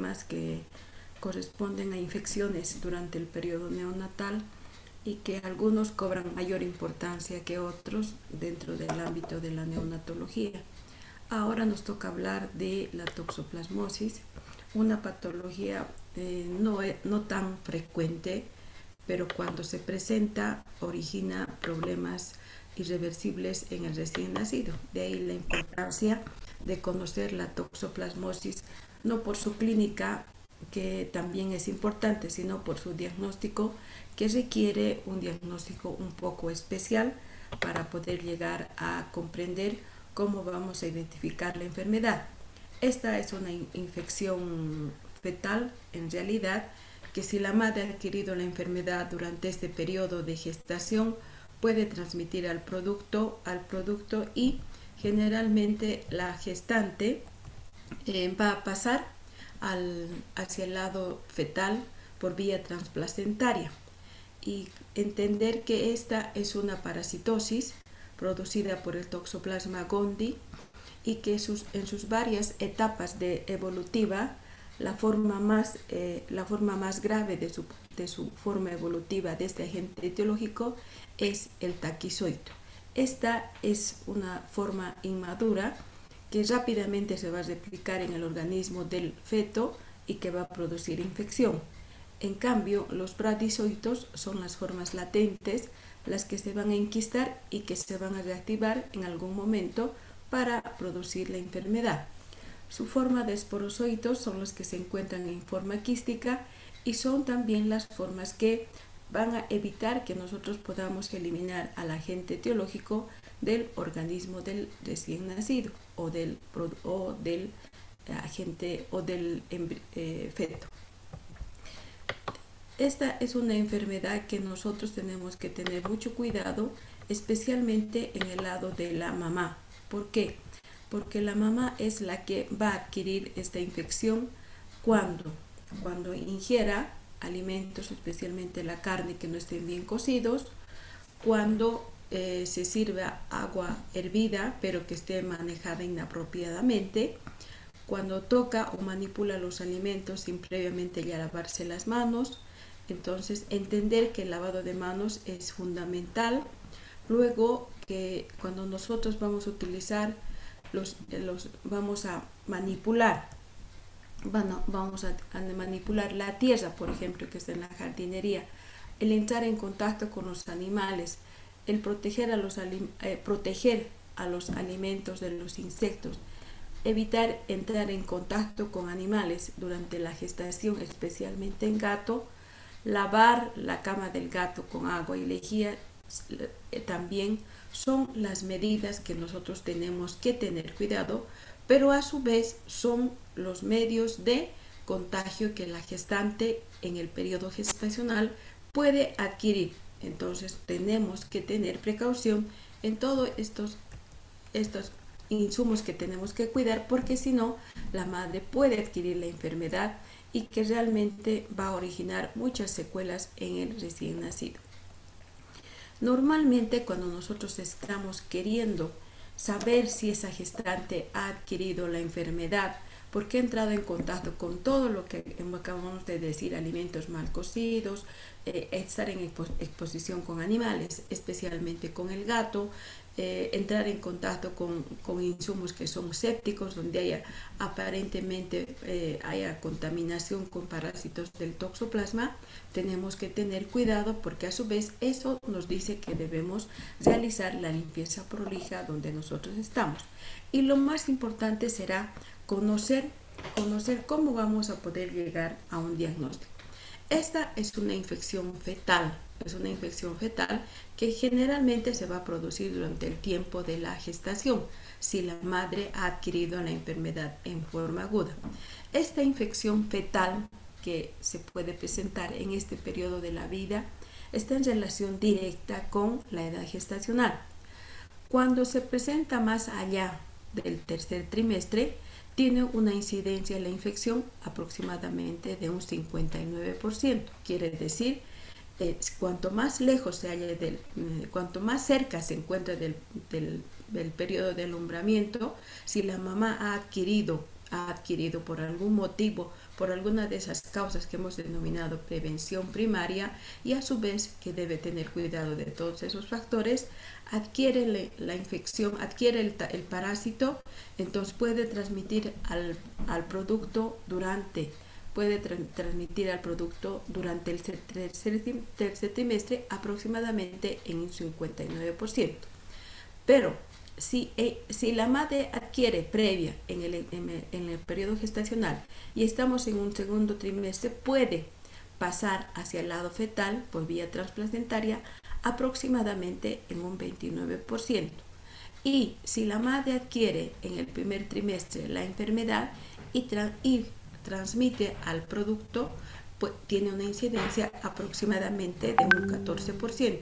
problemas que corresponden a infecciones durante el periodo neonatal y que algunos cobran mayor importancia que otros dentro del ámbito de la neonatología. Ahora nos toca hablar de la toxoplasmosis, una patología no tan frecuente, pero cuando se presenta origina problemas irreversibles en el recién nacido. De ahí la importancia de conocer la toxoplasmosis, no por su clínica, que también es importante, sino por su diagnóstico, que requiere un diagnóstico un poco especial para poder llegar a comprender cómo vamos a identificar la enfermedad. Esta es una infección fetal, en realidad, que si la madre ha adquirido la enfermedad durante este periodo de gestación, puede transmitir al producto y generalmente la gestante va a pasar hacia el lado fetal por vía transplacentaria, y entender que esta es una parasitosis producida por el Toxoplasma gondii y que en sus varias etapas evolutiva, la forma más grave de su forma evolutiva de este agente etiológico es el taquizoito. Esta es una forma inmadura que rápidamente se va a replicar en el organismo del feto y que va a producir infección. En cambio, los bradizoitos son las formas latentes, las que se van a enquistar y que se van a reactivar en algún momento para producir la enfermedad. Su forma de esporozoitos son los que se encuentran en forma quística y son también las formas que van a evitar que nosotros podamos eliminar al agente etiológico del organismo del recién nacido o del agente o del feto. Esta es una enfermedad que nosotros tenemos que tener mucho cuidado, especialmente en el lado de la mamá. ¿Por qué? Porque la mamá es la que va a adquirir esta infección cuando ingiera alimentos, especialmente la carne, que no estén bien cocidos, cuando se sirva agua hervida pero que esté manejada inapropiadamente, cuando toca o manipula los alimentos sin previamente ya lavarse las manos. Entonces, entender que el lavado de manos es fundamental. Luego, que cuando nosotros vamos a utilizar vamos a manipular la tierra, por ejemplo, que está en la jardinería, el entrar en contacto con los animales, el proteger a los alimentos de los insectos, evitar entrar en contacto con animales durante la gestación, especialmente en gato, lavar la cama del gato con agua y lejía, también son las medidas que nosotros tenemos que tener cuidado, pero a su vez son los medios de contagio que la gestante en el periodo gestacional puede adquirir. Entonces tenemos que tener precaución en todos estos insumos que tenemos que cuidar, porque si no, la madre puede adquirir la enfermedad y que realmente va a originar muchas secuelas en el recién nacido. Normalmente, cuando nosotros estamos queriendo saber si esa gestante ha adquirido la enfermedad, porque ha entrado en contacto con todo lo que acabamos de decir, alimentos mal cocidos, estar en exposición con animales, especialmente con el gato, entrar en contacto con insumos que son sépticos, donde aparentemente haya contaminación con parásitos del toxoplasma, tenemos que tener cuidado, porque a su vez eso nos dice que debemos realizar la limpieza prolija donde nosotros estamos. Y lo más importante será conocer cómo vamos a poder llegar a un diagnóstico. Esta es una infección fetal, que generalmente se va a producir durante el tiempo de la gestación, si la madre ha adquirido la enfermedad en forma aguda. Esta infección fetal, que se puede presentar en este periodo de la vida, está en relación directa con la edad gestacional. Cuando se presenta más allá del tercer trimestre, tiene una incidencia en la infección aproximadamente de un 59%. Quiere decir, cuanto más lejos se halla cuanto más cerca se encuentra del periodo de alumbramiento, si la mamá ha adquirido por algún motivo, por alguna de esas causas que hemos denominado prevención primaria, y a su vez que debe tener cuidado de todos esos factores, adquiere la infección, adquiere el parásito, entonces puede transmitir al producto durante el tercer trimestre aproximadamente en un 59%. Pero si la madre adquiere previa en el periodo gestacional y estamos en un segundo trimestre, puede pasar hacia el lado fetal por vía transplacentaria aproximadamente en un 29%. Y si la madre adquiere en el primer trimestre la enfermedad y transmite al producto, pues tiene una incidencia aproximadamente de un 14%.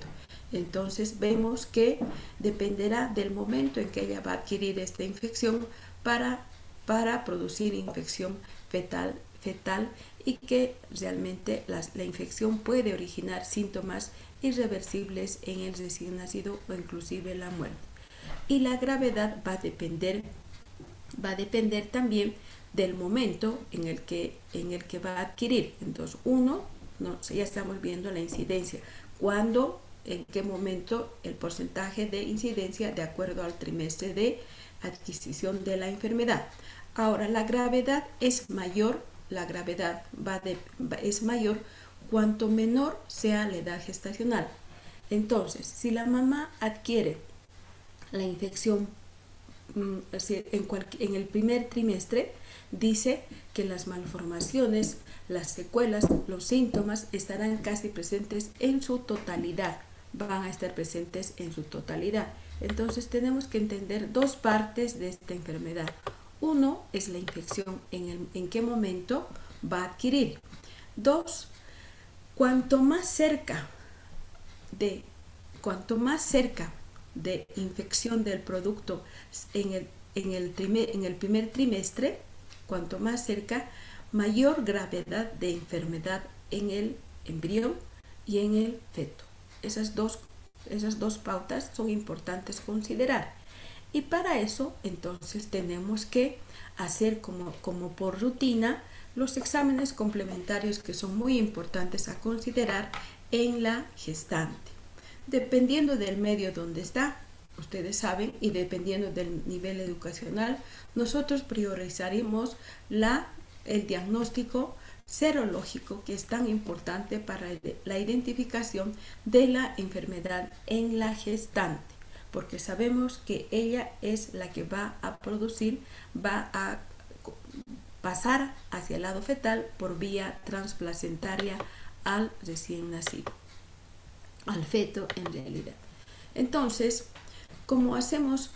Entonces vemos que dependerá del momento en que ella va a adquirir esta infección para producir infección fetal y que realmente la infección puede originar síntomas irreversibles en el recién nacido o inclusive la muerte. Y la gravedad va a depender también del momento en el que va a adquirir. Entonces, ya estamos viendo la incidencia, en qué momento el porcentaje de incidencia de acuerdo al trimestre de adquisición de la enfermedad. Ahora, la gravedad es mayor, es mayor cuanto menor sea la edad gestacional. Entonces, si la mamá adquiere la infección en el primer trimestre, dice que las malformaciones, las secuelas, los síntomas estarán casi presentes en su totalidad, van a estar presentes en su totalidad. Entonces tenemos que entender dos partes de esta enfermedad. Uno es la infección, en qué momento va a adquirir. Dos, cuanto más cerca de infección del producto en el primer trimestre, cuanto más cerca, mayor gravedad de enfermedad en el embrión y en el feto. Esas dos pautas son importantes considerar. Y para eso, entonces, tenemos que hacer como por rutina los exámenes complementarios que son muy importantes a considerar en la gestante. Dependiendo del medio donde está, ustedes saben, y dependiendo del nivel educacional, nosotros priorizaremos el diagnóstico serológico, que es tan importante para la identificación de la enfermedad en la gestante, porque sabemos que ella es la que va a pasar hacia el lado fetal por vía transplacentaria al recién nacido, al feto en realidad. Entonces, como hacemos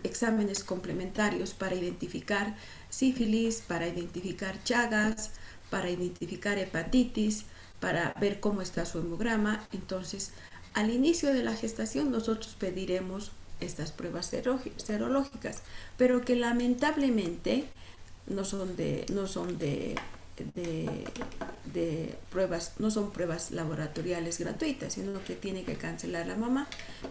exámenes complementarios para identificar sífilis, para identificar Chagas, para identificar hepatitis, para ver cómo está su hemograma, entonces al inicio de la gestación nosotros pediremos estas pruebas serológicas, pero que lamentablemente no son pruebas laboratoriales gratuitas, sino que tiene que cancelar la mamá,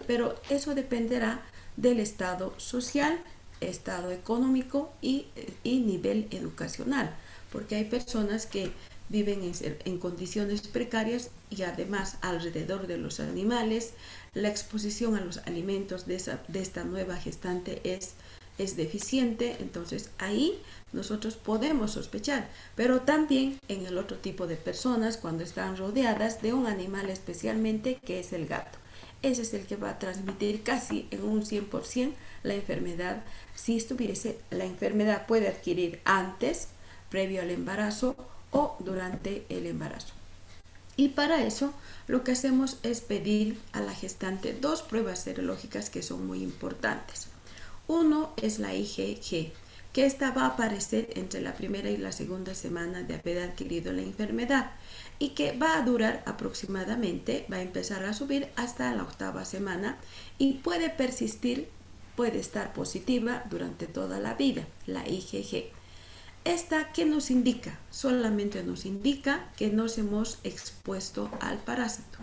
pero eso dependerá del estado social, estado económico y nivel educacional, porque hay personas que viven en condiciones precarias y además alrededor de los animales, la exposición a los alimentos de esta nueva gestante es deficiente. Entonces ahí nosotros podemos sospechar, pero también en el otro tipo de personas cuando están rodeadas de un animal especialmente, que es el gato. Ese es el que va a transmitir casi en un 100% la enfermedad. Si la enfermedad puede adquirir antes, previo al embarazo o durante el embarazo. Y para eso lo que hacemos es pedir a la gestante dos pruebas serológicas que son muy importantes. Uno es la IgG, que esta va a aparecer entre la primera y la segunda semana de haber adquirido la enfermedad y que va a durar aproximadamente, va a empezar a subir hasta la 8ª semana y puede persistir, puede estar positiva durante toda la vida, la IgG. ¿Esta qué nos indica? Solamente nos indica que nos hemos expuesto al parásito,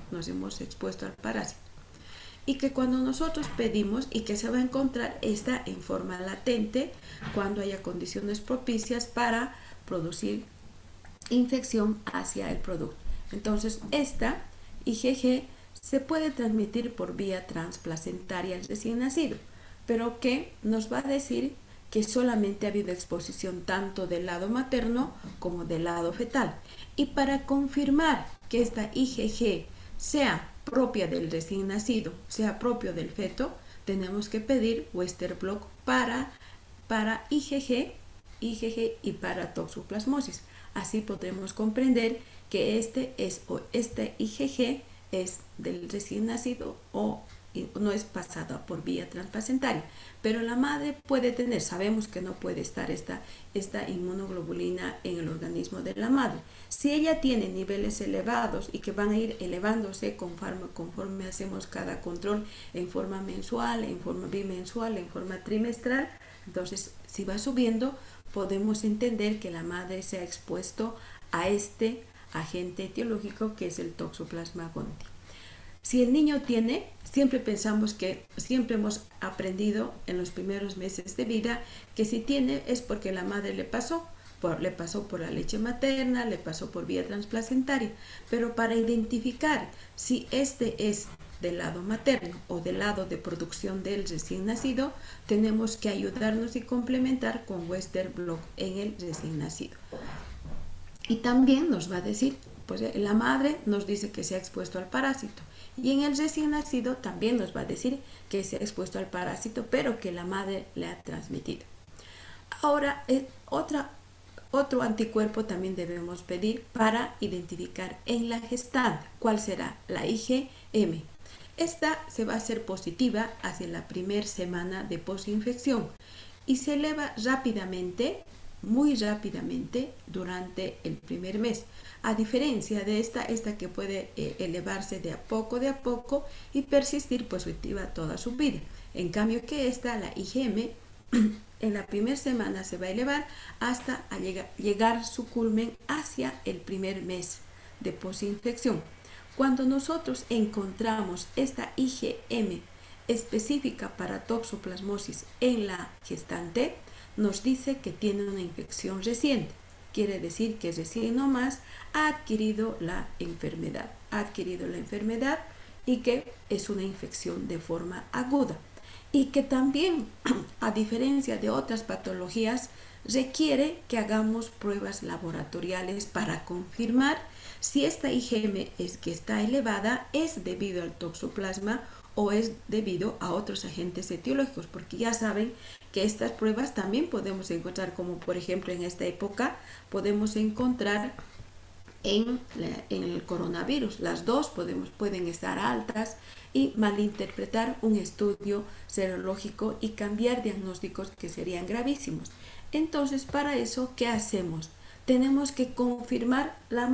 y que cuando nosotros pedimos y que se va a encontrar esta en forma latente cuando haya condiciones propicias para producir infección hacia el producto. Entonces, esta IgG se puede transmitir por vía transplacentaria al recién nacido, pero que nos va a decir que solamente ha habido exposición tanto del lado materno como del lado fetal. Y para confirmar que esta IgG sea propia del recién nacido, sea propio del feto, tenemos que pedir Western blot para IgG y para toxoplasmosis. Así podremos comprender que este IgG es del recién nacido o no es pasada por vía transplacentaria, pero la madre puede tener, sabemos que no puede estar esta inmunoglobulina en el organismo de la madre. Si ella tiene niveles elevados y que van a ir elevándose conforme hacemos cada control en forma mensual, en forma bimensual, en forma trimestral, entonces si va subiendo podemos entender que la madre se ha expuesto a este agente etiológico que es el Toxoplasma gondii. Si el niño tiene, siempre hemos aprendido en los primeros meses de vida que si tiene es porque la madre le pasó por la leche materna, le pasó por vía transplacentaria, pero para identificar si este es del lado materno o del lado de producción del recién nacido, tenemos que ayudarnos y complementar con Western blot en el recién nacido. Y también nos va a decir, pues la madre nos dice que se ha expuesto al parásito, y en el recién nacido también nos va a decir que se ha expuesto al parásito, pero que la madre le ha transmitido. Ahora, otro anticuerpo también debemos pedir para identificar en la gestante. ¿Cuál será? La IgM. Esta se va a hacer positiva hacia la primera semana de posinfección y se eleva rápidamente, muy rápidamente, durante el primer mes. A diferencia de esta que puede elevarse de a poco y persistir positiva toda su vida. En cambio que la IgM, en la primera semana se va a elevar hasta llegar su culmen hacia el primer mes de posinfección. Cuando nosotros encontramos esta IgM específica para toxoplasmosis en la gestante, nos dice que tiene una infección reciente. Quiere decir que recién nomás ha adquirido la enfermedad. Y que es una infección de forma aguda. Y que también, a diferencia de otras patologías, requiere que hagamos pruebas laboratoriales para confirmar si esta IgM que está elevada es debido al toxoplasma o es debido a otros agentes etiológicos, porque ya saben que estas pruebas también podemos encontrar, como por ejemplo en esta época podemos encontrar en el coronavirus. Las dos pueden estar altas y malinterpretar un estudio serológico y cambiar diagnósticos que serían gravísimos. Entonces, para eso, ¿qué hacemos? Tenemos que confirmar la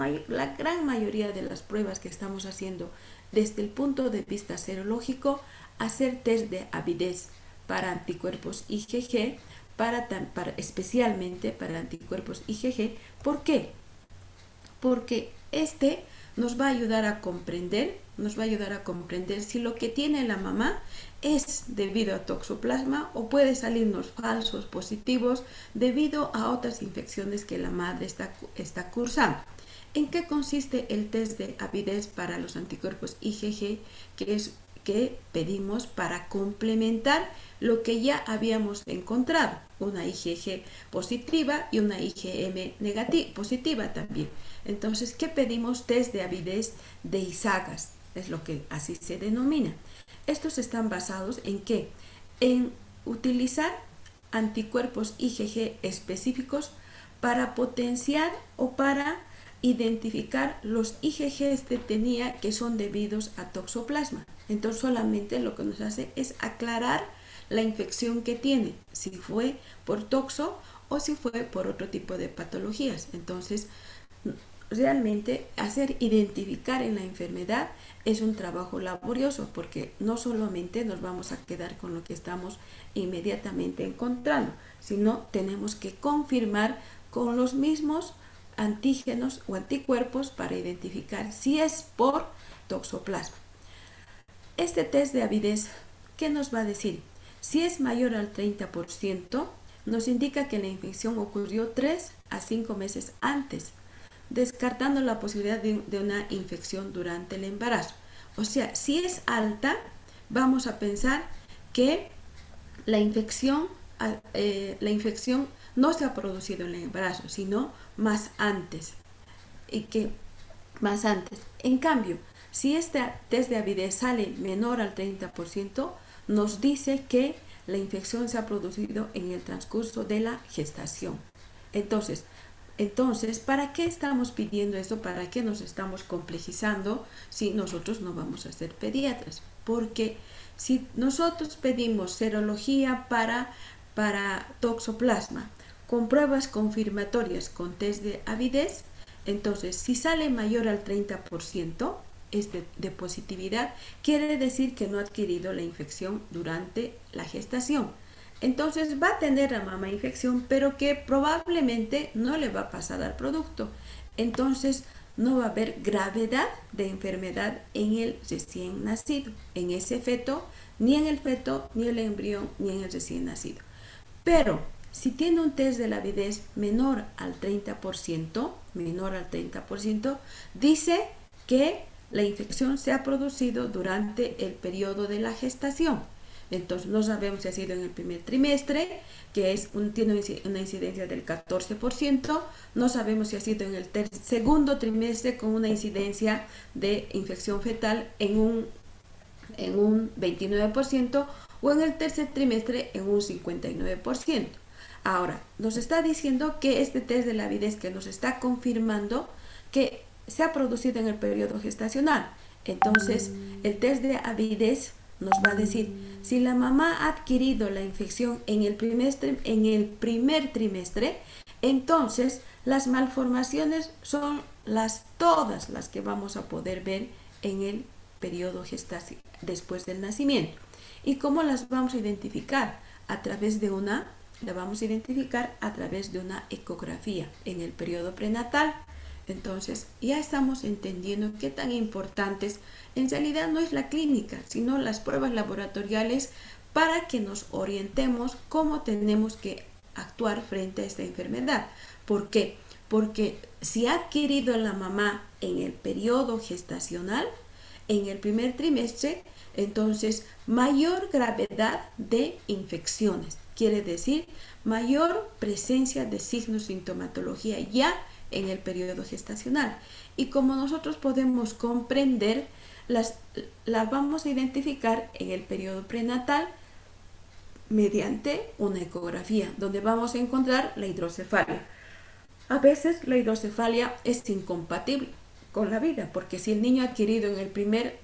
gran mayoría de las pruebas que estamos haciendo desde el punto de vista serológico, hacer test de avidez para anticuerpos IgG, especialmente para anticuerpos IgG. ¿Por qué? Porque este nos va a ayudar a comprender si lo que tiene la mamá es debido a toxoplasma o puede salirnos falsos positivos debido a otras infecciones que la madre está cursando. ¿En qué consiste el test de avidez para los anticuerpos IgG que pedimos para complementar lo que ya habíamos encontrado? Una IgG positiva y una IgM positiva también. Entonces, ¿qué pedimos? Test de avidez de Isagas, es lo que así se denomina. Estos están basados en ¿qué? En utilizar anticuerpos IgG específicos para potenciar o para identificar los IgGs de tenía que son debidos a toxoplasma. Entonces solamente lo que nos hace es aclarar la infección que tiene, si fue por toxo o si fue por otro tipo de patologías. Entonces realmente identificar en la enfermedad es un trabajo laborioso, porque no solamente nos vamos a quedar con lo que estamos inmediatamente encontrando, sino tenemos que confirmar con los mismos antígenos o anticuerpos para identificar si es por toxoplasma. Este test de avidez, ¿qué nos va a decir? Si es mayor al 30%, nos indica que la infección ocurrió 3 a 5 meses antes, descartando la posibilidad de una infección durante el embarazo. O sea, si es alta, vamos a pensar que la infección no se ha producido en el embarazo, sino más antes. En cambio, si este test de avidez sale menor al 30%, nos dice que la infección se ha producido en el transcurso de la gestación. Entonces, ¿para qué estamos pidiendo esto? ¿Para qué nos estamos complejizando si nosotros no vamos a ser pediatras? Porque si nosotros pedimos serología para toxoplasma con pruebas confirmatorias con test de avidez, entonces si sale mayor al 30% de positividad, quiere decir que no ha adquirido la infección durante la gestación. Entonces va a tener la mamá infección, pero que probablemente no le va a pasar al producto. Entonces no va a haber gravedad de enfermedad en el recién nacido, en ese feto, ni en el feto, ni el embrión, ni en el recién nacido. Pero si tiene un test de la avidez menor al 30%, dice que la infección se ha producido durante el periodo de la gestación. Entonces no sabemos si ha sido en el primer trimestre, que tiene una incidencia del 14%, no sabemos si ha sido en el segundo trimestre con una incidencia de infección fetal en un 29% o en el tercer trimestre en un 59%. Ahora, nos está diciendo que este test de la avidez que nos está confirmando que se ha producido en el periodo gestacional. Entonces, el test de avidez nos va a decir si la mamá ha adquirido la infección en el primer trimestre, entonces las malformaciones son todas las que vamos a poder ver en el periodo gestacional después del nacimiento. ¿Y cómo las vamos a identificar? La vamos a identificar a través de una ecografía en el periodo prenatal. Entonces ya estamos entendiendo qué tan importantes en realidad no es la clínica, sino las pruebas laboratoriales para que nos orientemos cómo tenemos que actuar frente a esta enfermedad. ¿Por qué? Porque si ha adquirido la mamá en el periodo gestacional, en el primer trimestre, entonces mayor gravedad de infecciones, quiere decir mayor presencia de signos, sintomatología ya en el periodo gestacional. Y como nosotros podemos comprender, las vamos a identificar en el periodo prenatal mediante una ecografía, donde vamos a encontrar la hidrocefalia. A veces la hidrocefalia es incompatible con la vida, porque si el niño ha adquirido en el primer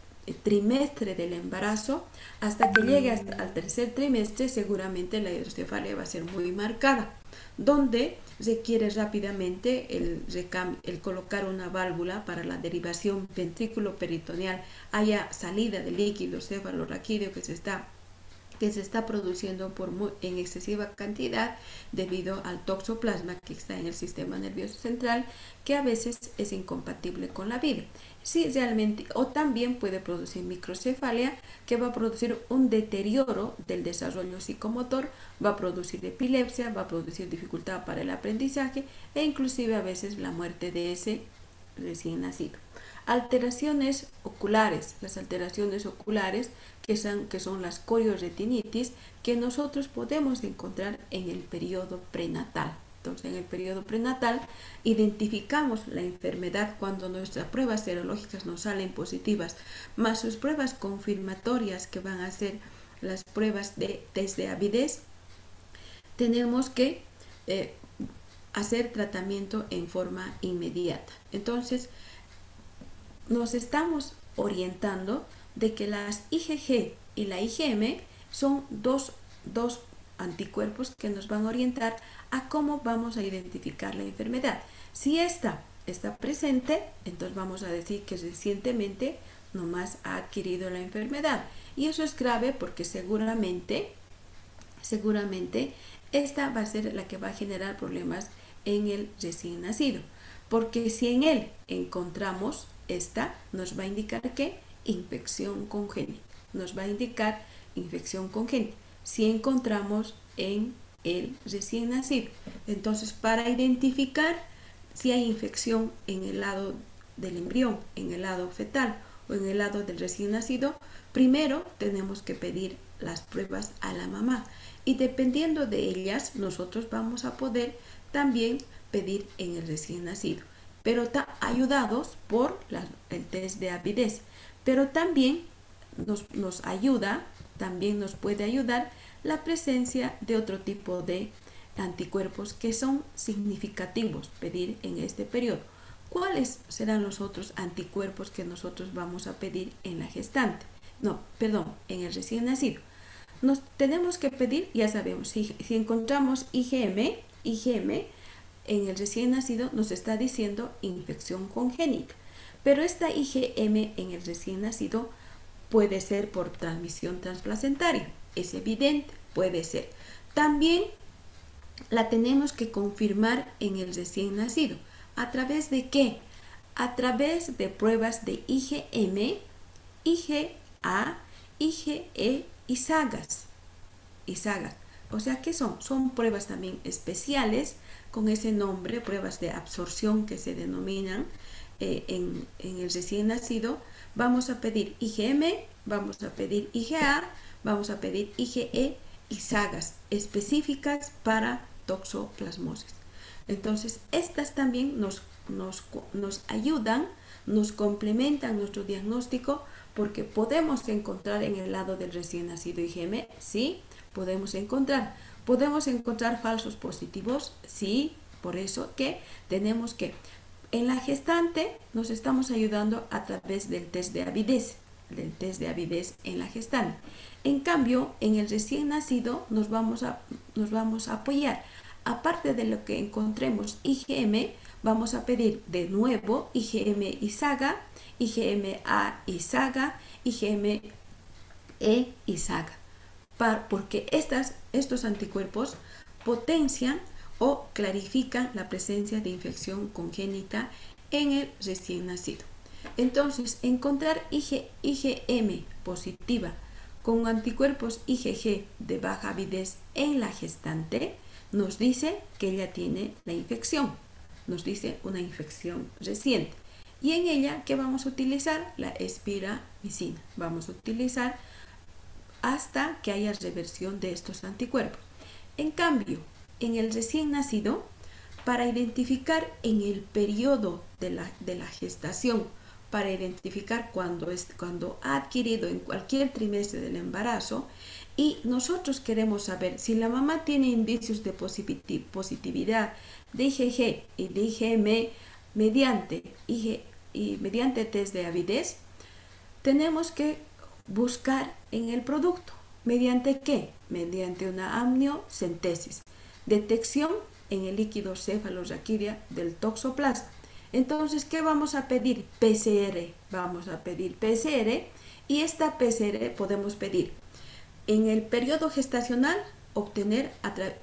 trimestre del embarazo, hasta que llegue al tercer trimestre, seguramente la hidrocefalia va a ser muy marcada, donde requiere rápidamente el colocar una válvula para la derivación ventrículo-peritoneal, haya salida de líquido cefalorraquídeo que se está produciendo en excesiva cantidad debido al toxoplasma que está en el sistema nervioso central, que a veces es incompatible con la vida. Sí, realmente, o también puede producir microcefalia, que va a producir un deterioro del desarrollo psicomotor, va a producir epilepsia, va a producir dificultad para el aprendizaje e inclusive a veces la muerte de ese recién nacido. Alteraciones oculares, las alteraciones oculares que son las corioretinitis, que nosotros podemos encontrar en el periodo prenatal. Entonces, en el periodo prenatal identificamos la enfermedad cuando nuestras pruebas serológicas nos salen positivas, más sus pruebas confirmatorias que van a ser las pruebas de test de avidez. Tenemos que hacer tratamiento en forma inmediata. Entonces, nos estamos orientando de que las IgG y la IgM son dos anticuerpos que nos van a orientar a cómo vamos a identificar la enfermedad. Si esta está presente, entonces vamos a decir que recientemente nomás ha adquirido la enfermedad. Y eso es grave porque seguramente esta va a ser la que va a generar problemas en el recién nacido. Porque si en él encontramos esta, nos va a indicar que infección congénita. Si encontramos en el recién nacido. Entonces, para identificar si hay infección en el lado del embrión, en el lado fetal o en el lado del recién nacido, primero tenemos que pedir las pruebas a la mamá, y dependiendo de ellas nosotros vamos a poder también pedir en el recién nacido, pero ayudados por el test de avidez. Pero también nos ayuda, también nos puede ayudar la presencia de otro tipo de anticuerpos que son significativos pedir en este periodo. ¿Cuáles serán los otros anticuerpos que nosotros vamos a pedir en la gestante? No, perdón, en el recién nacido. Nos tenemos que pedir, ya sabemos, si encontramos IgM en el recién nacido, nos está diciendo infección congénita. Pero esta IgM en el recién nacido puede ser por transmisión transplacentaria, es evidente, puede ser. También la tenemos que confirmar en el recién nacido. ¿A través de qué? A través de pruebas de IgM, IgA, IgE y SAGAS. O sea, ¿qué son? Son pruebas también especiales con ese nombre, pruebas de absorción que se denominan en el recién nacido. Vamos a pedir IgM, vamos a pedir IgA, vamos a pedir IgE y SAGAS específicas para toxoplasmosis. Entonces, estas también nos ayudan, nos complementan nuestro diagnóstico, porque podemos encontrar en el lado del recién nacido IgM, sí, podemos encontrar falsos positivos, sí, por eso que tenemos que, en la gestante nos estamos ayudando a través del test de avidez, en la gestante. En cambio, en el recién nacido nos vamos a apoyar. Aparte de lo que encontremos IgM, vamos a pedir de nuevo IgM y SAGA, IgM-A y SAGA, IgM-E y SAGA, porque estos anticuerpos potencian o clarifican la presencia de infección congénita en el recién nacido. Entonces, encontrar IgM positiva con anticuerpos IgG de baja avidez en la gestante nos dice que ella tiene la infección, nos dice una infección reciente. Y en ella, ¿qué vamos a utilizar? La espiramicina. Vamos a utilizar hasta que haya reversión de estos anticuerpos. En cambio, en el recién nacido, para identificar en el periodo de la gestación, para identificar cuando ha adquirido en cualquier trimestre del embarazo, y nosotros queremos saber si la mamá tiene indicios de positividad de IgG y de IgM mediante test de avidez, tenemos que buscar en el producto. ¿Mediante qué? Mediante una amniocentesis, detección en el líquido cefalorraquídea del toxoplasma. Entonces, ¿qué vamos a pedir? PCR. Vamos a pedir PCR, y esta PCR podemos pedir en el periodo gestacional, obtener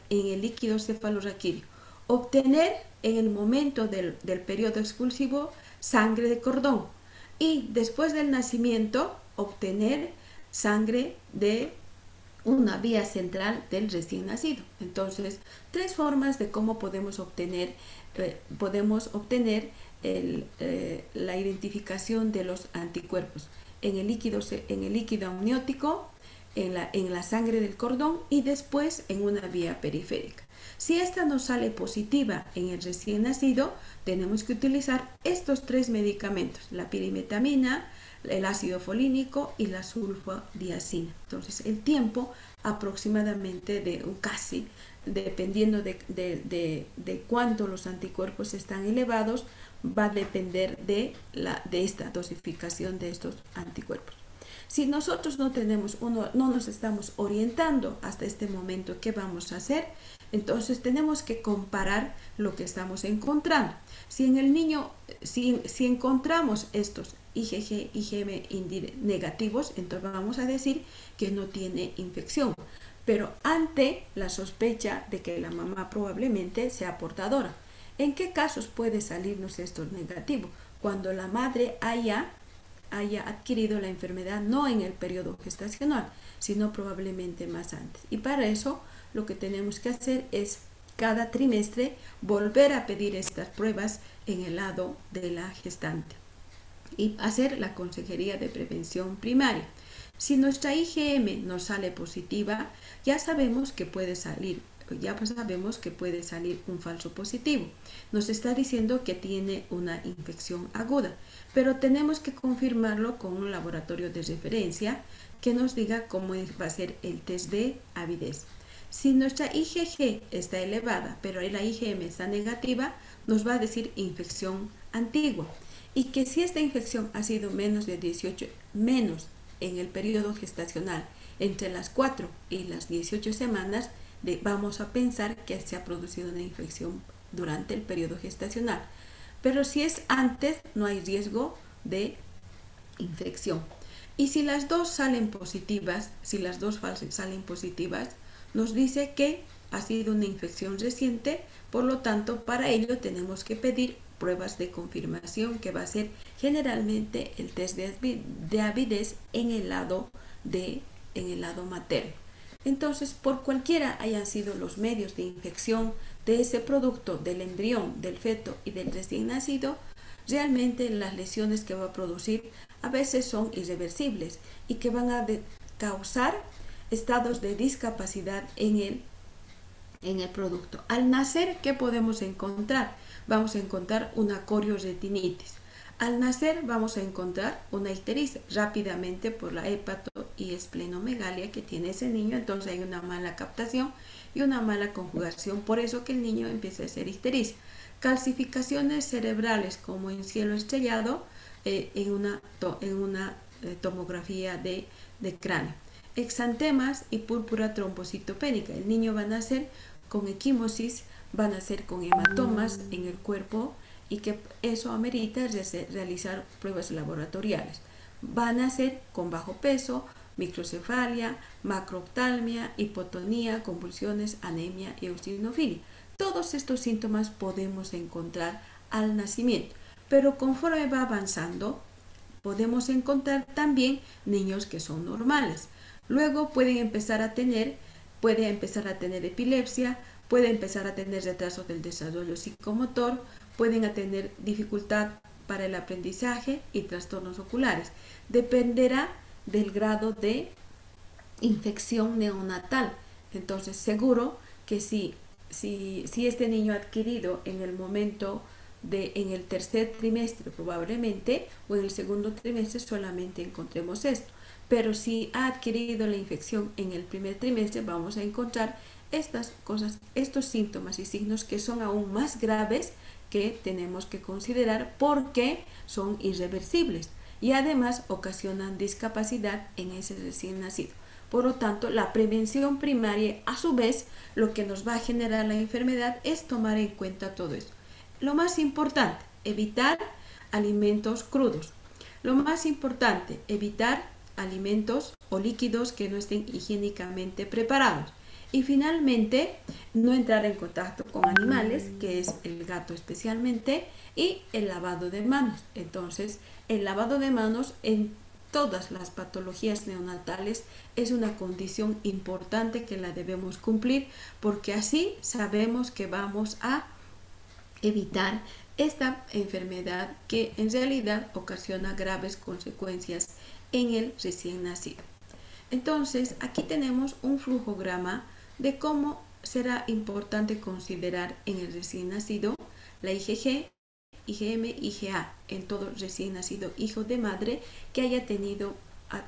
en el líquido cefalorraquídeo, obtener en el momento del periodo expulsivo sangre de cordón, y después del nacimiento obtener sangre de una vía central del recién nacido. Entonces, tres formas de cómo podemos obtener la identificación de los anticuerpos: en el líquido amniótico, en la sangre del cordón, y después en una vía periférica. Si esta nos sale positiva en el recién nacido, tenemos que utilizar estos tres medicamentos: la pirimetamina, el ácido folínico y la sulfadiazina. Entonces, el tiempo aproximadamente dependiendo de cuánto los anticuerpos están elevados, va a depender de esta dosificación de estos anticuerpos. Si nosotros no nos estamos orientando hasta este momento qué vamos a hacer, entonces tenemos que comparar lo que estamos encontrando. Si en el niño, si encontramos estos IgG, IgM negativos, entonces vamos a decir que no tiene infección, pero ante la sospecha de que la mamá probablemente sea portadora. ¿En qué casos puede salirnos esto negativo? Cuando la madre haya adquirido la enfermedad no en el periodo gestacional, sino probablemente más antes. Y para eso lo que tenemos que hacer es cada trimestre volver a pedir estas pruebas en el lado de la gestante y hacer la consejería de prevención primaria. Si nuestra IgM nos sale positiva, ya sabemos que puede salir un falso positivo. Nos está diciendo que tiene una infección aguda, pero tenemos que confirmarlo con un laboratorio de referencia que nos diga cómo va a ser el test de avidez. Si nuestra IgG está elevada, pero la IgM está negativa, nos va a decir infección antigua. Y que si esta infección ha sido menos en el periodo gestacional, entre las 4 y las 18 semanas, vamos a pensar que se ha producido una infección durante el periodo gestacional. Pero si es antes, no hay riesgo de infección. Y si las dos salen positivas, nos dice que ha sido una infección reciente, por lo tanto, para ello tenemos que pedir pruebas de confirmación, que va a ser generalmente el test de avidez en el lado materno. Entonces, por cualquiera hayan sido los medios de infección de ese producto, del embrión, del feto y del recién nacido, realmente las lesiones que va a producir a veces son irreversibles y que van a causar estados de discapacidad en el producto. Al nacer, ¿qué podemos encontrar? Vamos a encontrar una corioretinitis. Al nacer vamos a encontrar una ictericia rápidamente por la hepato y esplenomegalia que tiene ese niño. Entonces hay una mala captación y una mala conjugación, por eso que el niño empieza a ser ictericia. Calcificaciones cerebrales como en cielo estrellado en una tomografía de cráneo. Exantemas y púrpura trombocitopénica. El niño va a nacer con equimosis, va a nacer con hematomas en el cuerpo y que eso amerita realizar pruebas laboratoriales. Va a nacer con bajo peso, microcefalia, macrooftalmia, hipotonía, convulsiones, anemia y eosinofilia. Todos estos síntomas podemos encontrar al nacimiento, pero conforme va avanzando podemos encontrar también niños que son normales. Luego puede empezar a tener epilepsia, puede empezar a tener retraso del desarrollo psicomotor, pueden tener dificultad para el aprendizaje y trastornos oculares. Dependerá del grado de infección neonatal. Entonces, seguro que si este niño ha adquirido en el tercer trimestre probablemente, o en el segundo trimestre solamente encontremos esto. Pero si ha adquirido la infección en el primer trimestre, vamos a encontrar estas cosas, estos síntomas y signos que son aún más graves, que tenemos que considerar porque son irreversibles y además ocasionan discapacidad en ese recién nacido. Por lo tanto, la prevención primaria, a su vez, lo que nos va a generar la enfermedad es tomar en cuenta todo esto. Lo más importante, evitar alimentos crudos. Lo más importante, evitar alimentos o líquidos que no estén higiénicamente preparados. Y finalmente, no entrar en contacto con animales, que es el gato especialmente, y el lavado de manos. Entonces, el lavado de manos en todas las patologías neonatales es una condición importante que la debemos cumplir, porque así sabemos que vamos a evitar esta enfermedad que en realidad ocasiona graves consecuencias en el recién nacido. Entonces, aquí tenemos un flujograma de cómo será importante considerar en el recién nacido la IgG, IgM, IgA en todo recién nacido hijo de madre que haya tenido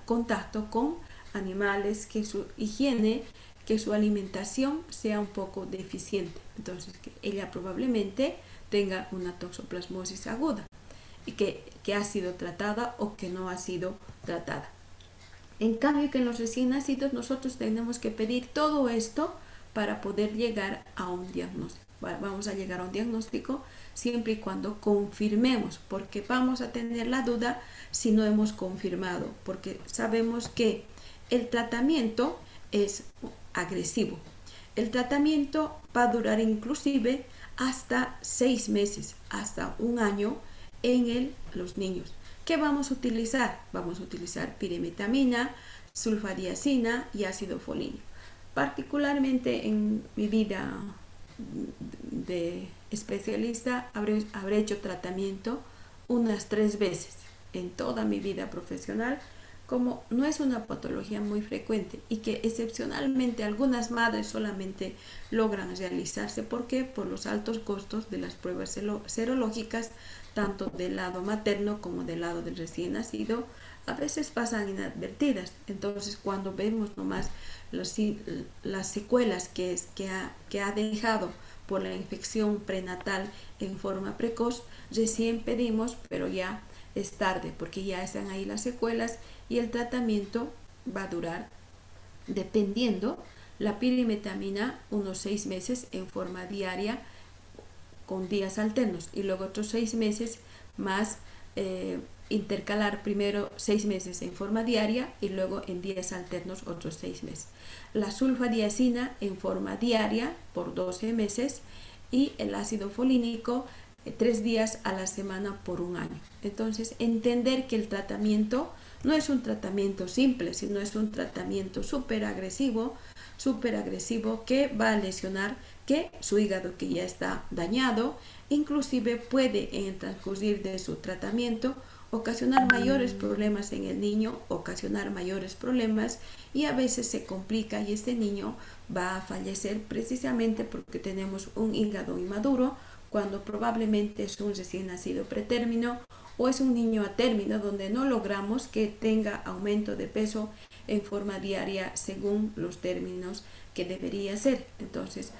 contacto con animales, que su higiene, que su alimentación sea un poco deficiente. Entonces, que ella probablemente tenga una toxoplasmosis aguda y que ha sido tratada o que no ha sido tratada. En cambio, que en los recién nacidos nosotros tenemos que pedir todo esto para poder llegar a un diagnóstico. Vamos a llegar a un diagnóstico siempre y cuando confirmemos, porque vamos a tener la duda si no hemos confirmado, porque sabemos que el tratamiento es agresivo. El tratamiento va a durar inclusive hasta 6 meses, hasta un año en los niños. ¿Qué vamos a utilizar? Vamos a utilizar pirimetamina, sulfadiazina y ácido folínico. Particularmente en mi vida de especialista habré hecho tratamiento unas 3 veces en toda mi vida profesional, como no es una patología muy frecuente y que excepcionalmente algunas madres solamente logran realizarse. ¿Por qué? Por los altos costos de las pruebas serológicas, tanto del lado materno como del lado del recién nacido, a veces pasan inadvertidas. Entonces, cuando vemos nomás las secuelas que ha dejado por la infección prenatal en forma precoz, recién pedimos, pero ya es tarde, porque ya están ahí las secuelas y el tratamiento va a durar, dependiendo, la pirimetamina unos 6 meses en forma diaria con días alternos, y luego otros 6 meses más, intercalar primero 6 meses en forma diaria y luego en días alternos otros 6 meses. La sulfadiazina en forma diaria por 12 meses y el ácido folínico 3 días a la semana por un año. Entonces, entender que el tratamiento no es un tratamiento simple, sino es un tratamiento súper agresivo que va a lesionar que su hígado, que ya está dañado, inclusive puede en el transcurrir de su tratamiento ocasionar mayores problemas en el niño, ocasionar mayores problemas, y a veces se complica y este niño va a fallecer precisamente porque tenemos un hígado inmaduro, cuando probablemente es un recién nacido pretérmino o es un niño a término donde no logramos que tenga aumento de peso en forma diaria según los términos que debería ser. Entonces,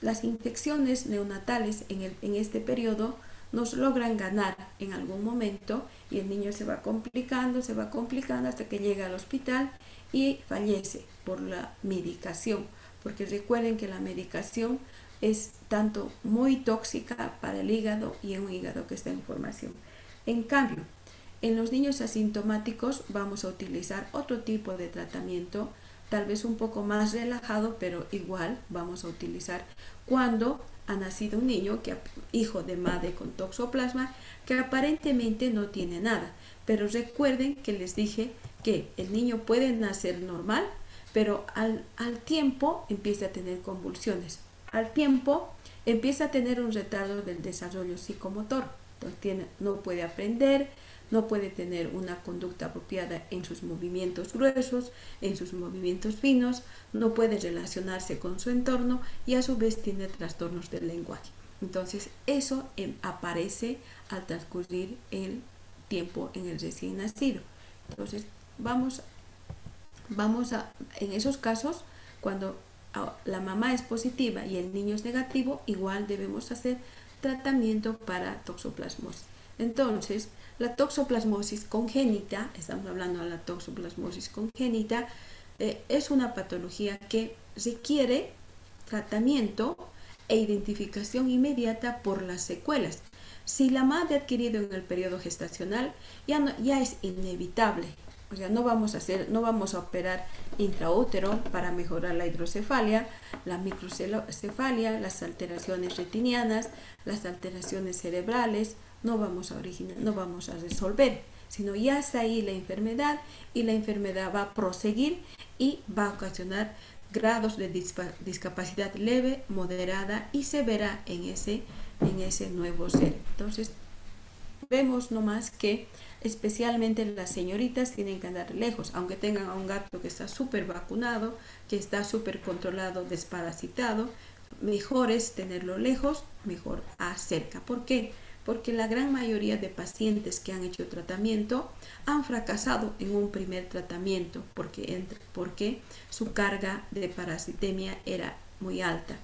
las infecciones neonatales en este periodo nos logran ganar en algún momento y el niño se va complicando hasta que llega al hospital y fallece por la medicación, porque recuerden que la medicación es tanto muy tóxica para el hígado y en un hígado que está en formación. En cambio, en los niños asintomáticos vamos a utilizar otro tipo de tratamiento, tal vez un poco más relajado, pero igual vamos a utilizar cuando ha nacido un niño, hijo de madre con toxoplasma, que aparentemente no tiene nada. Pero recuerden que les dije que el niño puede nacer normal, pero al tiempo empieza a tener convulsiones. Al tiempo empieza a tener un retardo del desarrollo psicomotor. Entonces no puede aprender, no puede tener una conducta apropiada en sus movimientos gruesos, en sus movimientos finos, no puede relacionarse con su entorno y a su vez tiene trastornos del lenguaje. Entonces eso aparece al transcurrir el tiempo en el recién nacido. Entonces vamos a, en esos casos, cuando la mamá es positiva y el niño es negativo, igual debemos hacer tratamiento para toxoplasmosis. Entonces, la toxoplasmosis congénita, estamos hablando de la toxoplasmosis congénita, es una patología que requiere tratamiento e identificación inmediata por las secuelas. Si la madre ha adquirido en el periodo gestacional, ya es inevitable. O sea, no vamos a operar intraútero para mejorar la hidrocefalia, la microcefalia, las alteraciones retinianas, las alteraciones cerebrales, no vamos a resolver, sino ya está ahí la enfermedad y la enfermedad va a proseguir y va a ocasionar grados de discapacidad leve, moderada y severa en ese nuevo ser. Entonces, vemos nomás que especialmente las señoritas tienen que andar lejos, aunque tengan a un gato que está súper vacunado, que está súper controlado, desparasitado, mejor es tenerlo lejos, mejor cerca. ¿Por qué? Porque la gran mayoría de pacientes que han hecho tratamiento han fracasado en un primer tratamiento porque su carga de parasitemia era muy alta.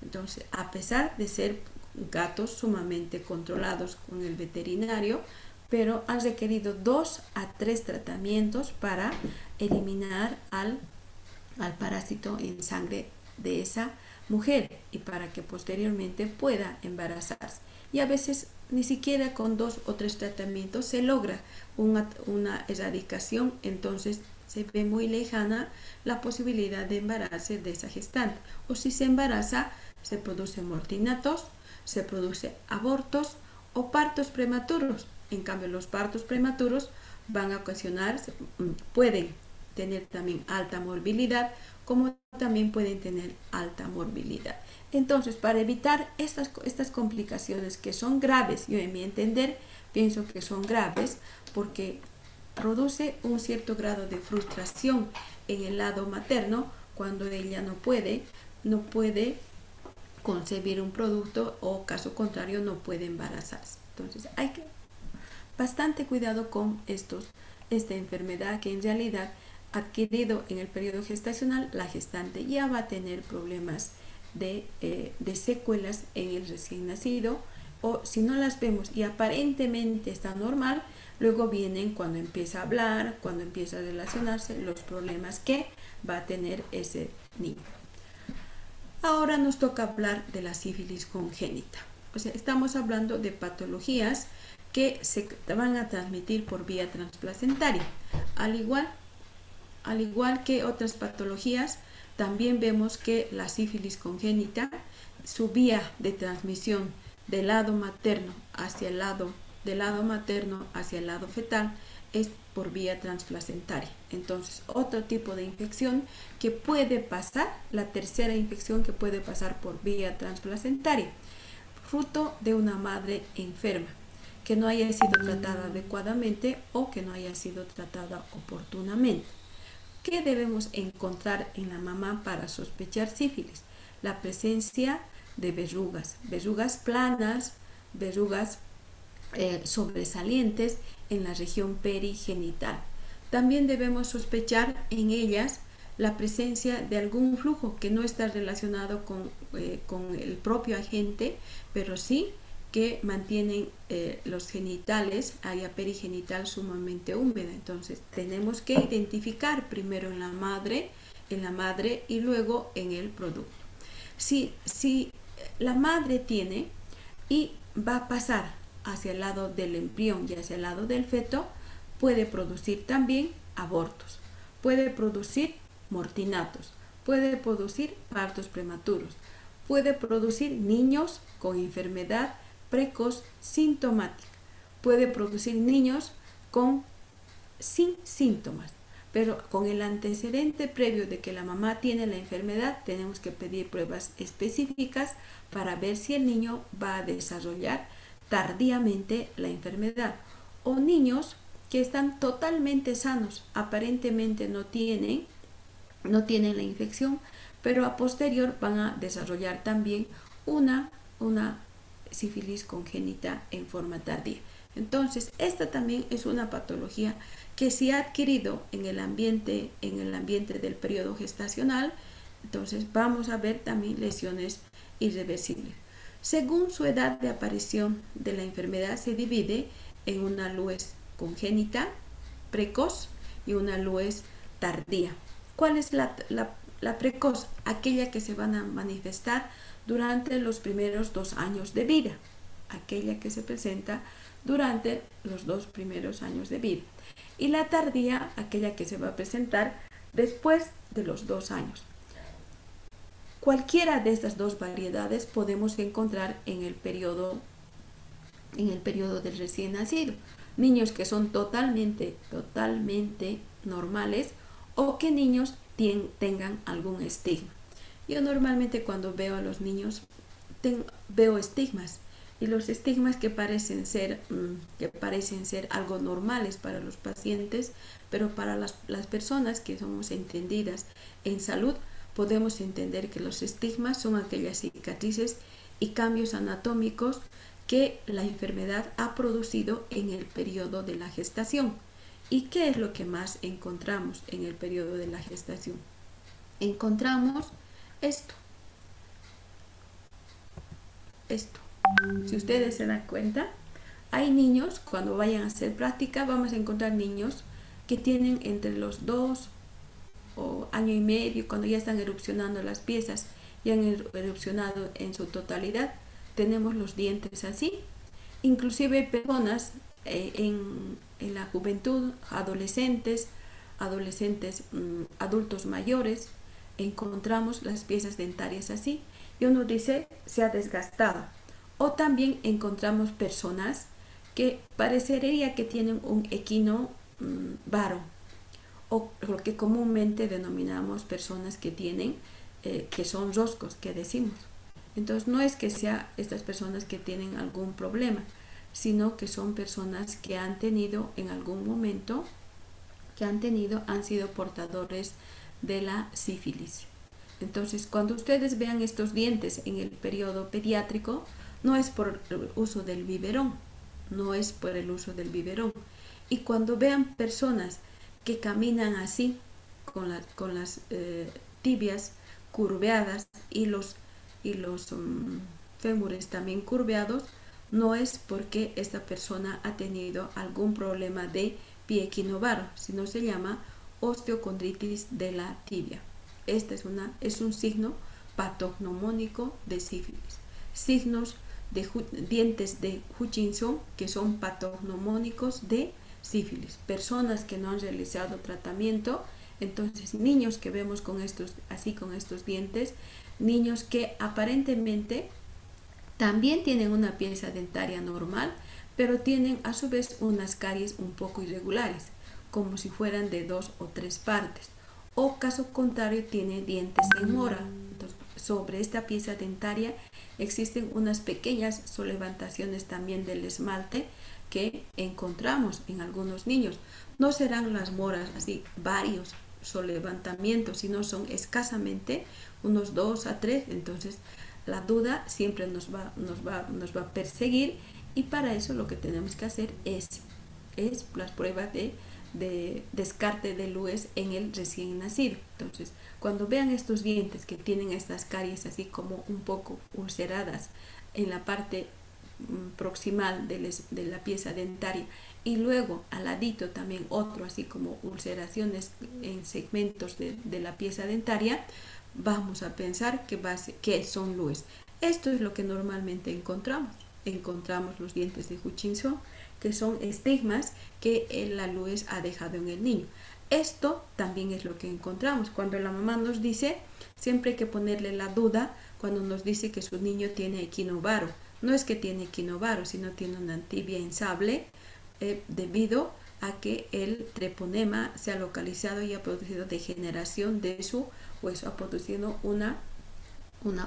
Entonces, a pesar de ser gatos sumamente controlados con el veterinario, pero han requerido 2 a 3 tratamientos para eliminar al parásito en sangre de esa mujer y para que posteriormente pueda embarazarse. Y a veces ni siquiera con 2 o 3 tratamientos se logra una erradicación, entonces se ve muy lejana la posibilidad de embarazarse de esa gestante. O si se embaraza, se producen mortinatos, se producen abortos o partos prematuros. En cambio, los partos prematuros van a ocasionar, pueden tener también alta morbilidad, como también pueden tener alta morbilidad. Entonces, para evitar estas complicaciones que son graves, yo en mi entender pienso que son graves porque produce un cierto grado de frustración en el lado materno cuando ella no puede concebir un producto o caso contrario no puede embarazarse. Entonces hay que bastante cuidado con esta enfermedad que en realidad adquirido en el periodo gestacional, la gestante ya va a tener problemas de secuelas en el recién nacido, o si no las vemos y aparentemente está normal, luego vienen cuando empieza a hablar, cuando empieza a relacionarse, los problemas que va a tener ese niño. Ahora nos toca hablar de la sífilis congénita. O sea, estamos hablando de patologías que se van a transmitir por vía transplacentaria. Al igual que otras patologías, también vemos que la sífilis congénita, su vía de transmisión del lado materno hacia el lado fetal es por vía transplacentaria. Entonces, otro tipo de infección que puede pasar, la tercera infección que puede pasar por vía transplacentaria, fruto de una madre enferma que no haya sido tratada adecuadamente o que no haya sido tratada oportunamente. ¿Qué debemos encontrar en la mamá para sospechar sífilis? La presencia de verrugas planas, verrugas sobresalientes en la región perigenital. También debemos sospechar en ellas la presencia de algún flujo que no está relacionado con el propio agente, pero sí que mantienen los genitales, área perigenital sumamente húmeda. Entonces tenemos que identificar primero en la madre y luego en el producto. Si la madre tiene y va a pasar hacia el lado del embrión y hacia el lado del feto, puede producir también abortos, puede producir mortinatos, puede producir partos prematuros, puede producir niños con enfermedad precoz sintomática, puede producir niños sin síntomas, pero con el antecedente previo de que la mamá tiene la enfermedad, tenemos que pedir pruebas específicas para ver si el niño va a desarrollar tardíamente la enfermedad, o niños que están totalmente sanos, aparentemente no tienen la infección, pero a posterior van a desarrollar también una sífilis congénita en forma tardía. Entonces, esta también es una patología que se ha adquirido en el ambiente del periodo gestacional. Entonces, vamos a ver también lesiones irreversibles. Según su edad de aparición de la enfermedad, se divide en una luez congénita, precoz, y una luez tardía. ¿Cuál es la precoz? Aquella que se van a manifestar durante los primeros 2 años de vida. Aquella que se presenta durante los 2 primeros años de vida. Y la tardía, aquella que se va a presentar después de los 2 años. Cualquiera de estas dos variedades podemos encontrar en el periodo del recién nacido. Niños que son totalmente normales, o que niños tengan algún estigma. Yo normalmente cuando veo a los niños veo estigmas, y los estigmas que parecen ser algo normales para los pacientes, pero para las personas que somos entendidas en salud, podemos entender que los estigmas son aquellas cicatrices y cambios anatómicos que la enfermedad ha producido en el periodo de la gestación. ¿Y qué es lo que más encontramos en el periodo de la gestación? Encontramos esto. Si ustedes se dan cuenta, hay niños, cuando vayan a hacer práctica, vamos a encontrar niños que tienen entre los 2 o año y medio, cuando ya están erupcionando las piezas y han erupcionado en su totalidad, tenemos los dientes así. Inclusive personas en la juventud, adolescentes, adultos mayores, encontramos las piezas dentarias así, y uno dice se ha desgastado. O también encontramos personas que parecería que tienen un equino varo, o lo que comúnmente denominamos personas que tienen, que son roscos, que decimos. Entonces no es que sea estas personas que tienen algún problema, sino que son personas que han tenido en algún momento, han sido portadores de la sífilis. Entonces, cuando ustedes vean estos dientes en el periodo pediátrico, no es por el uso del biberón, no es por el uso del biberón. Y cuando vean personas que caminan así, con las tibias curveadas y los fémures también curveados, no es porque esta persona ha tenido algún problema de pie equinovaro, sino se llama osteocondritis de la tibia. Este es un signo patognomónico de sífilis. Signos de dientes de Hutchinson que son patognomónicos de sífilis. Personas que no han realizado tratamiento, entonces niños que vemos con estos dientes, niños que aparentemente también tienen una pieza dentaria normal, pero tienen a su vez unas caries un poco irregulares, como si fueran de 2 o 3 partes. O caso contrario, tiene dientes en mora. Entonces, sobre esta pieza dentaria existen unas pequeñas solevantaciones también del esmalte que encontramos en algunos niños. No serán las moras así varios solevantamientos, sino son escasamente unos 2 a 3. Entonces la duda siempre nos va a perseguir, y para eso lo que tenemos que hacer es las pruebas de descarte de Lues en el recién nacido. Entonces, cuando vean estos dientes que tienen estas caries así como un poco ulceradas en la parte proximal de la pieza dentaria, y luego al ladito también otro así como ulceraciones en segmentos de la pieza dentaria, vamos a pensar que son Lues. Esto es lo que normalmente encontramos. Encontramos los dientes de Hutchinson, que son estigmas que la Lues ha dejado en el niño. Esto también es lo que encontramos cuando la mamá nos dice, siempre hay que ponerle la duda cuando nos dice que su niño tiene equinovaro. No es que tiene equinovaro, sino tiene una tibia insable, debido a que el treponema se ha localizado y ha producido degeneración de su hueso, ha producido una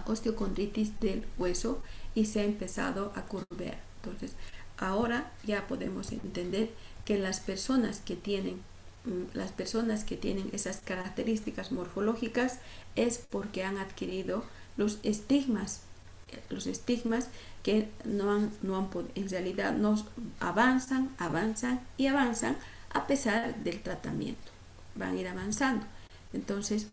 osteocondritis del hueso y se ha empezado a curvear. Entonces, ahora ya podemos entender que las personas que tienen esas características morfológicas es porque han adquirido los estigmas que en realidad nos avanzan a pesar del tratamiento, van a ir avanzando. Entonces,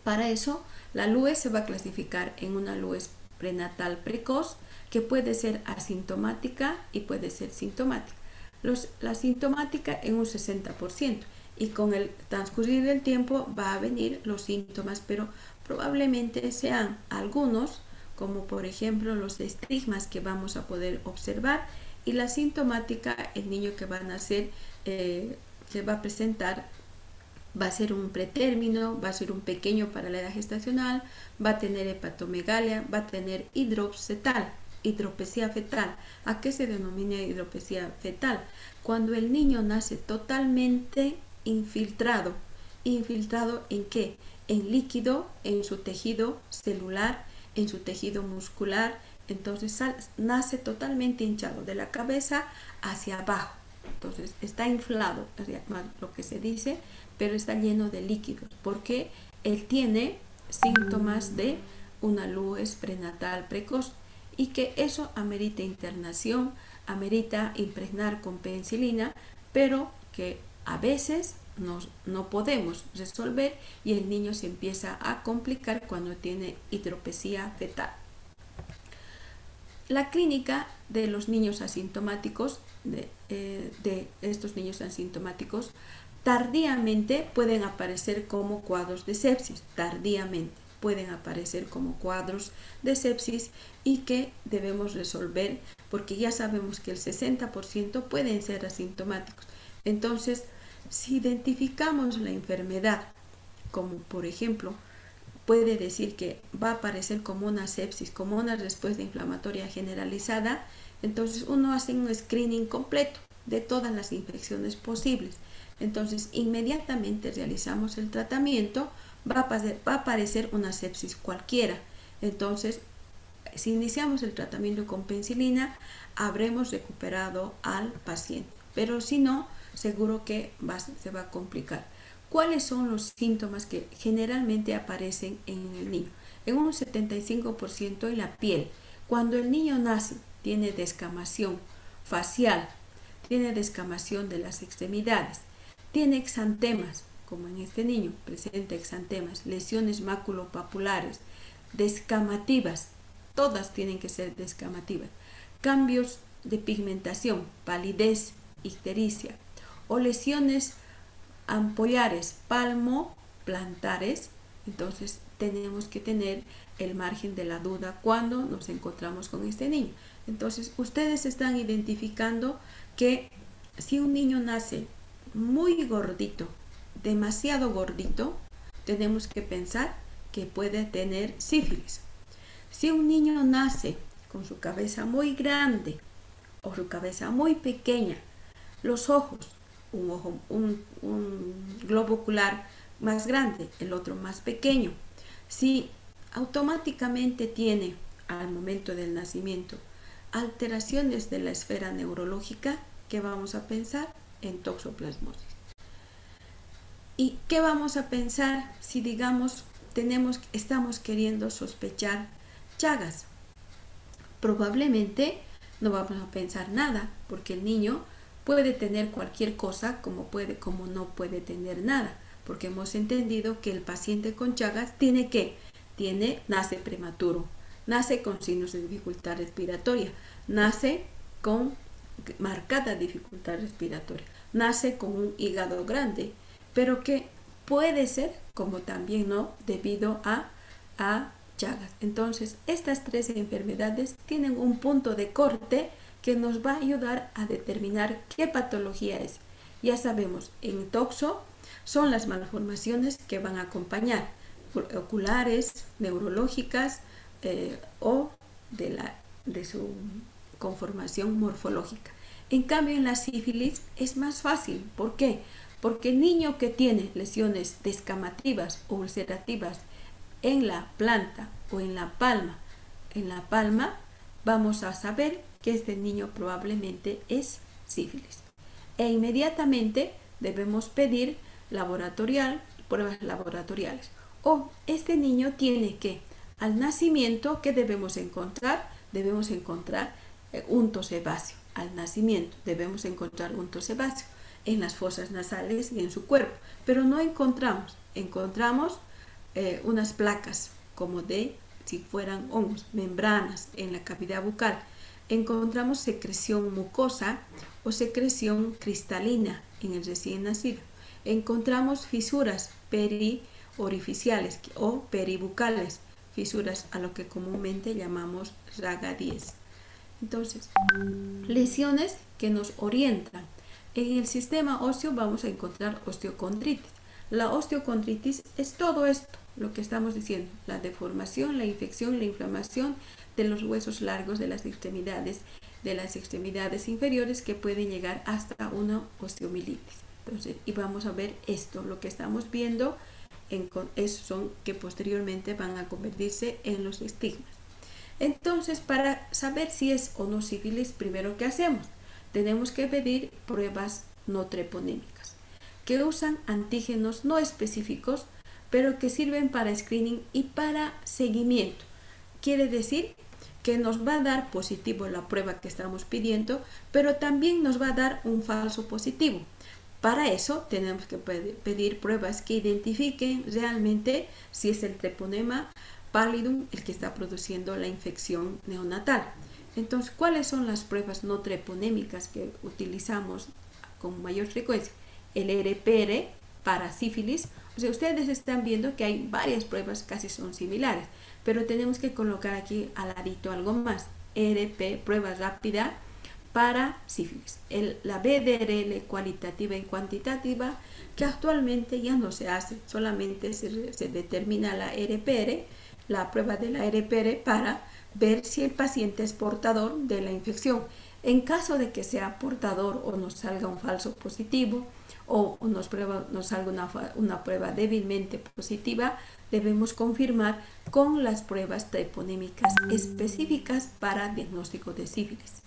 para eso la Lues se va a clasificar en una Lues prenatal precoz, que puede ser asintomática y puede ser sintomática. La sintomática en un 60%, y con el transcurrir del tiempo va a venir los síntomas, pero probablemente sean algunos, como por ejemplo los estigmas que vamos a poder observar, y la sintomática, el niño que va a nacer, que va a presentar, va a ser un pretérmino, va a ser un pequeño para la edad gestacional, va a tener hepatomegalia, va a tener hidropesía fetal. ¿A qué se denomina hidropesía fetal? Cuando el niño nace totalmente infiltrado. ¿Infiltrado en qué? En líquido, en su tejido celular, en su tejido muscular. Entonces nace totalmente hinchado de la cabeza hacia abajo. Entonces está inflado, lo que se dice, pero está lleno de líquidos, porque él tiene síntomas de una Lues prenatal precoz, y que eso amerita internación, amerita impregnar con penicilina, pero que a veces no podemos resolver y el niño se empieza a complicar cuando tiene hidropesía fetal. La clínica de los niños asintomáticos, de estos niños asintomáticos, tardíamente pueden aparecer como cuadros de sepsis, y que debemos resolver, porque ya sabemos que el 60% pueden ser asintomáticos. Entonces, si identificamos la enfermedad, como por ejemplo, puede decir que va a aparecer como una sepsis, como una respuesta inflamatoria generalizada, entonces uno hace un screening completo, de todas las infecciones posibles. Entonces, inmediatamente realizamos el tratamiento, va a aparecer una sepsis cualquiera. Entonces, si iniciamos el tratamiento con penicilina, habremos recuperado al paciente. Pero si no, seguro que se va a complicar. ¿Cuáles son los síntomas que generalmente aparecen en el niño? En un 75% en la piel. Cuando el niño nace, tiene descamación facial, tiene descamación de las extremidades, tiene exantemas, como en este niño, presenta exantemas, lesiones maculopapulares, descamativas, todas tienen que ser descamativas, cambios de pigmentación, palidez, ictericia, o lesiones ampollares, palmoplantares. Entonces tenemos que tener el margen de la duda cuando nos encontramos con este niño. Entonces ustedes están identificando que si un niño nace muy gordito, demasiado gordito, tenemos que pensar que puede tener sífilis. Si un niño nace con su cabeza muy grande o su cabeza muy pequeña, los ojos, un globo ocular más grande, el otro más pequeño, si automáticamente tiene al momento del nacimiento alteraciones de la esfera neurológica, ¿qué vamos a pensar? En toxoplasmosis. ¿Y qué vamos a pensar si, digamos, estamos queriendo sospechar Chagas? Probablemente no vamos a pensar nada, porque el niño puede tener cualquier cosa como no puede tener nada, porque hemos entendido que el paciente con Chagas nace prematuro, nace con signos de dificultad respiratoria, nace con marcada dificultad respiratoria, nace con un hígado grande, pero que puede ser como también no debido a Chagas. Entonces, estas tres enfermedades tienen un punto de corte que nos va a ayudar a determinar qué patología es. Ya sabemos, en toxo son las malformaciones que van a acompañar, oculares, neurológicas o de su conformación morfológica. En cambio, en la sífilis es más fácil. ¿Por qué? Porque el niño que tiene lesiones descamativas o ulcerativas en la planta o en la palma, vamos a saber que este niño probablemente es sífilis. E inmediatamente debemos pedir pruebas laboratoriales. O este niño tiene que, al nacimiento, ¿qué debemos encontrar? Debemos encontrar unto sebáceo. Al nacimiento debemos encontrar unto sebáceo en las fosas nasales y en su cuerpo, pero no encontramos unas placas como si fueran hongos, membranas en la cavidad bucal. Encontramos secreción mucosa o secreción cristalina en el recién nacido. Encontramos fisuras periorificiales o peribucales, fisuras a lo que comúnmente llamamos raga 10. Entonces, lesiones que nos orientan. En el sistema óseo vamos a encontrar osteocondritis. La osteocondritis es todo esto, lo que estamos diciendo, la deformación, la infección, la inflamación de los huesos largos de las extremidades inferiores, que pueden llegar hasta una osteomielitis. Entonces, y vamos a ver esto, lo que estamos viendo son que posteriormente van a convertirse en los estigmas. Entonces, para saber si es o no sífilis, primero, ¿qué hacemos? Tenemos que pedir pruebas no treponémicas, que usan antígenos no específicos, pero que sirven para screening y para seguimiento. Quiere decir que nos va a dar positivo la prueba que estamos pidiendo, pero también nos va a dar un falso positivo. Para eso tenemos que pedir pruebas que identifiquen realmente si es el treponema pallidum el que está produciendo la infección neonatal. Entonces, ¿cuáles son las pruebas no treponémicas que utilizamos con mayor frecuencia? El RPR para sífilis. O sea, ustedes están viendo que hay varias pruebas, casi son similares, pero tenemos que colocar aquí al ladito algo más. RP, prueba rápida para sífilis. La BDRL cualitativa y cuantitativa, que actualmente ya no se hace, solamente se determina la RPR, la prueba de la RPR para ver si el paciente es portador de la infección. En caso de que sea portador o nos salga un falso positivo o nos salga una prueba débilmente positiva, debemos confirmar con las pruebas treponémicas específicas para diagnóstico de sífilis.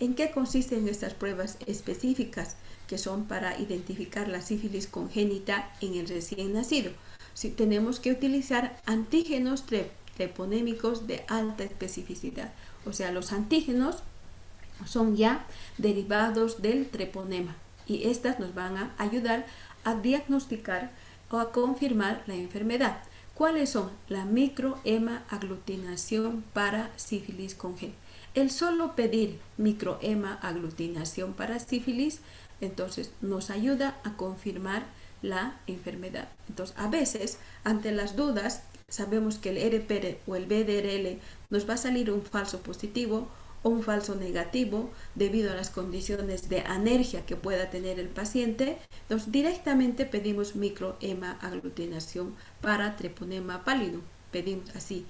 ¿En qué consisten estas pruebas específicas que son para identificar la sífilis congénita en el recién nacido? Si tenemos que utilizar antígenos treponémicos de alta especificidad, o sea, los antígenos son ya derivados del treponema y estas nos van a ayudar a diagnosticar o a confirmar la enfermedad. ¿Cuáles son? La microhemaaglutinación para sífilis congénita. El solo pedir microhemaaglutinación para sífilis, entonces nos ayuda a confirmar la enfermedad. Entonces, a veces, ante las dudas, sabemos que el RPR o el VDRL nos va a salir un falso positivo o un falso negativo debido a las condiciones de anergia que pueda tener el paciente. Entonces, directamente pedimos microhemaaglutinación para treponema pálido. Pedimos así.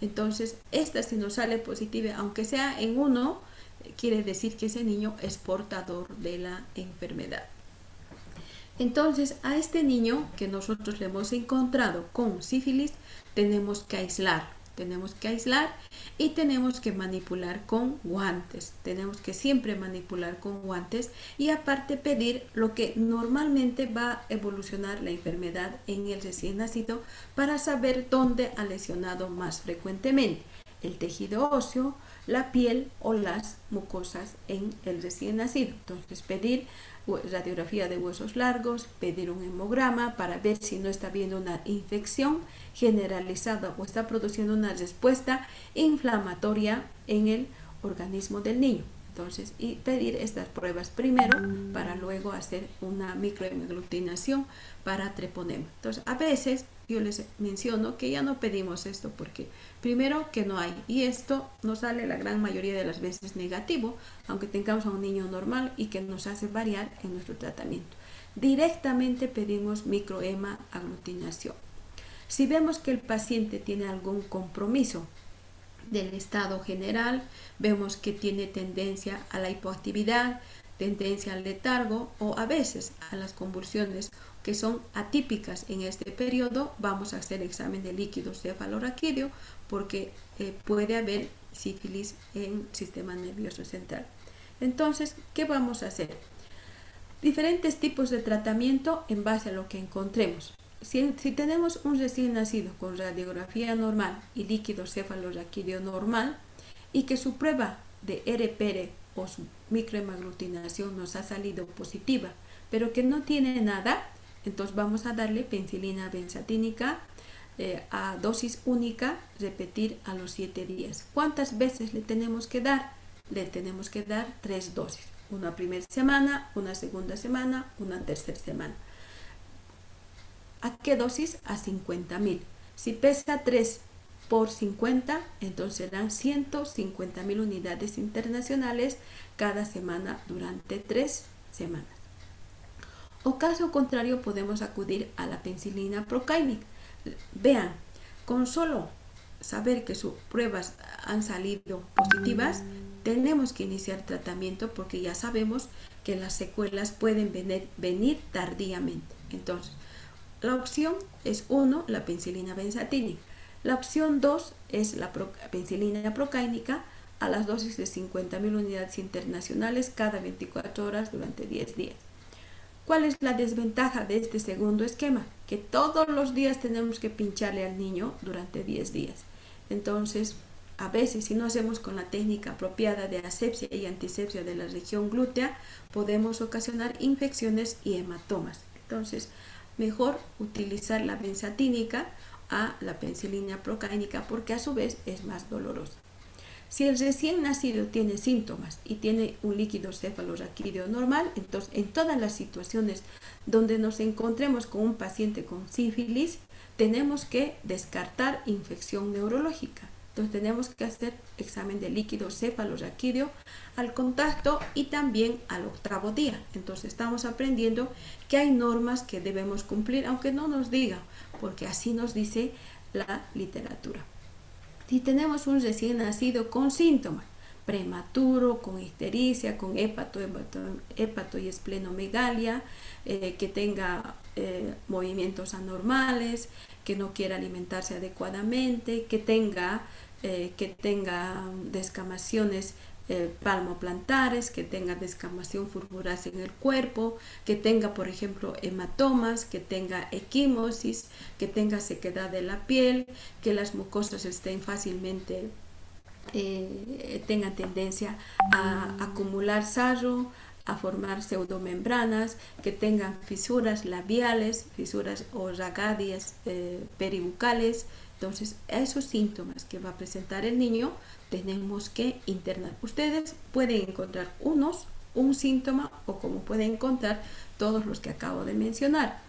Entonces, esta si nos sale positiva, aunque sea en uno, quiere decir que ese niño es portador de la enfermedad. Entonces, a este niño que nosotros le hemos encontrado con sífilis, tenemos que aislar y tenemos que manipular con guantes. Tenemos que siempre manipular con guantes y aparte pedir lo que normalmente va a evolucionar la enfermedad en el recién nacido para saber dónde ha lesionado más frecuentemente: el tejido óseo, la piel o las mucosas en el recién nacido. Entonces, pedir radiografía de huesos largos, pedir un hemograma para ver si no está habiendo una infección generalizada o está produciendo una respuesta inflamatoria en el organismo del niño. Entonces, y pedir estas pruebas primero para luego hacer una microhemaglutinación para treponema. Entonces, a veces yo les menciono que ya no pedimos esto porque primero que no hay, y esto nos sale la gran mayoría de las veces negativo, aunque tengamos a un niño normal, y que nos hace variar en nuestro tratamiento. Directamente pedimos microhemaaglutinación. Si vemos que el paciente tiene algún compromiso del estado general, vemos que tiene tendencia a la hipoactividad, tendencia al letargo o a veces a las convulsiones que son atípicas en este periodo, vamos a hacer examen de líquido cefalorraquídeo porque puede haber sífilis en el sistema nervioso central. Entonces, ¿qué vamos a hacer? Diferentes tipos de tratamiento en base a lo que encontremos. Si tenemos un recién nacido con radiografía normal y líquido cefalorraquídeo normal y que su prueba de RPR o su microhemaglutinación nos ha salido positiva, pero que no tiene nada, entonces vamos a darle penicilina benzatínica a dosis única, repetir a los 7 días. ¿Cuántas veces le tenemos que dar? Le tenemos que dar 3 dosis. Una primera semana, una segunda semana, una tercera semana. ¿A qué dosis? A 50.000. Si pesa 3 por 50, entonces serán 150.000 unidades internacionales cada semana durante 3 semanas. O caso contrario, podemos acudir a la penicilina procáinica. Vean, con solo saber que sus pruebas han salido positivas, tenemos que iniciar tratamiento porque ya sabemos que las secuelas pueden venir tardíamente. Entonces, la opción es 1, la penicilina benzatínica. La opción 2 es la penicilina procáinica a las dosis de 50.000 unidades internacionales cada 24 horas durante 10 días. ¿Cuál es la desventaja de este segundo esquema? Que todos los días tenemos que pincharle al niño durante 10 días. Entonces, a veces, si no hacemos con la técnica apropiada de asepsia y antisepsia de la región glútea, podemos ocasionar infecciones y hematomas. Entonces, mejor utilizar la benzatínica a la penicilina procáinica porque a su vez es más dolorosa. Si el recién nacido tiene síntomas y tiene un líquido cefalorraquídeo normal, entonces en todas las situaciones donde nos encontremos con un paciente con sífilis, tenemos que descartar infección neurológica. Entonces tenemos que hacer examen de líquido cefalorraquídeo al contacto y también al 8º día. Entonces estamos aprendiendo que hay normas que debemos cumplir, aunque no nos diga, porque así nos dice la literatura. Si tenemos un recién nacido con síntomas, prematuro, con ictericia, con hepato y esplenomegalia, que tenga movimientos anormales, que no quiera alimentarse adecuadamente, que tenga descamaciones palmoplantares, que tenga descamación fulgurácea en el cuerpo, que tenga, por ejemplo, hematomas, que tenga equimosis, que tenga sequedad de la piel, que las mucosas estén fácilmente tengan tendencia a acumular sarro, a formar pseudomembranas, que tengan fisuras labiales, fisuras o ragadias peribucales. Entonces, esos síntomas que va a presentar el niño, tenemos que internar. Ustedes pueden encontrar un síntoma, o como pueden encontrar todos los que acabo de mencionar.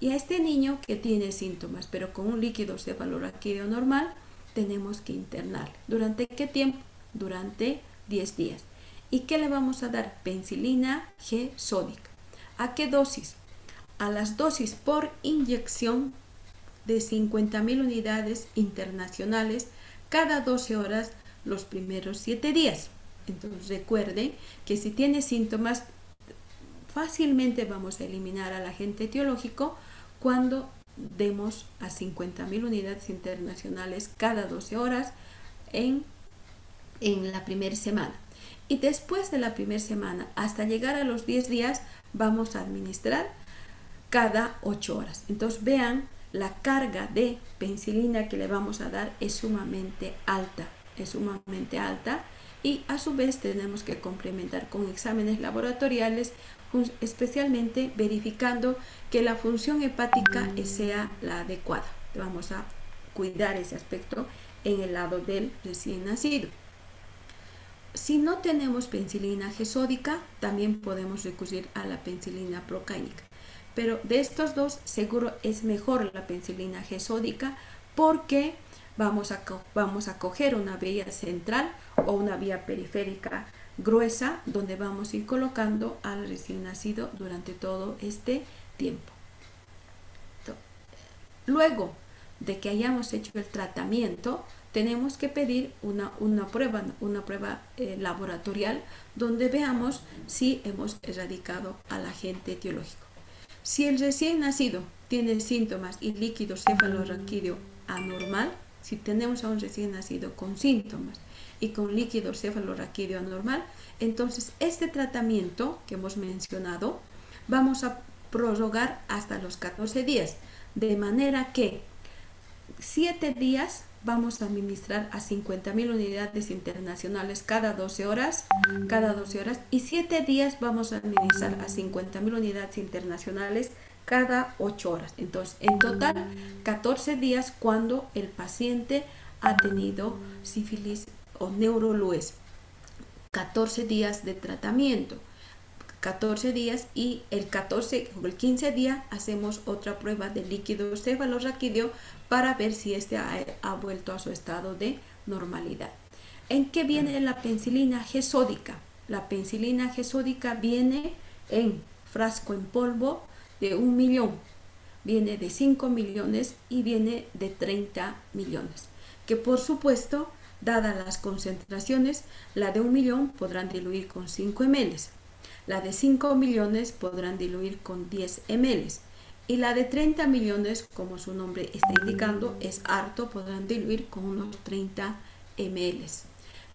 Y a este niño que tiene síntomas, pero con un líquido cefalorraquídeo normal, tenemos que internar. ¿Durante qué tiempo? Durante 10 días. ¿Y qué le vamos a dar? Penicilina G sódica. ¿A qué dosis? A las dosis por inyección de 50.000 unidades internacionales cada 12 horas los primeros 7 días. Entonces recuerden que si tiene síntomas, fácilmente vamos a eliminar al agente etiológico cuando demos a 50.000 unidades internacionales cada 12 horas en la primera semana. Y después de la primera semana, hasta llegar a los 10 días, vamos a administrar cada 8 horas. Entonces vean, la carga de penicilina que le vamos a dar es sumamente alta, y a su vez tenemos que complementar con exámenes laboratoriales, especialmente verificando que la función hepática sea la adecuada. Vamos a cuidar ese aspecto en el lado del recién nacido. Si no tenemos penicilina G sódica, también podemos recurrir a la penicilina procáinica. Pero de estos dos, seguro es mejor la penicilina G sódica, porque vamos a coger una vía central o una vía periférica gruesa, donde vamos a ir colocando al recién nacido durante todo este tiempo. Luego de que hayamos hecho el tratamiento, tenemos que pedir una prueba laboratorial, donde veamos si hemos erradicado al agente etiológico. Si el recién nacido tiene síntomas y líquido cefalorraquídeo anormal, si tenemos a un recién nacido con síntomas y con líquido cefalorraquídeo anormal, entonces este tratamiento que hemos mencionado vamos a prorrogar hasta los 14 días, de manera que 7 días vamos a administrar a 50.000 unidades internacionales cada 12 horas, y 7 días vamos a administrar a 50.000 unidades internacionales cada 8 horas. Entonces, en total, 14 días cuando el paciente ha tenido sífilis o neurolues. 14 días de tratamiento. 14 días, y el 15 día hacemos otra prueba de líquido cefalorraquídeo para ver si este ha vuelto a su estado de normalidad. ¿En qué viene la penicilina G sódica? La penicilina G sódica viene en frasco en polvo de 1 millón, viene de 5 millones y viene de 30 millones, que por supuesto, dadas las concentraciones, la de 1 millón podrán diluir con 5 ml. La de 5 millones podrán diluir con 10 ml, y la de 30 millones, como su nombre está indicando, es harto, podrán diluir con unos 30 ml.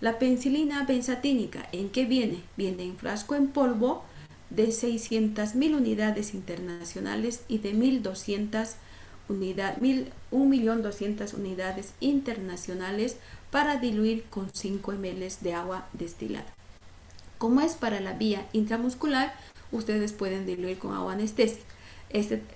La penicilina benzatínica, ¿en qué viene? Viene en frasco en polvo de 600.000 unidades internacionales y de 1.200.000 unidades internacionales para diluir con 5 ml de agua destilada. Como es para la vía intramuscular, ustedes pueden diluir con agua anestésica.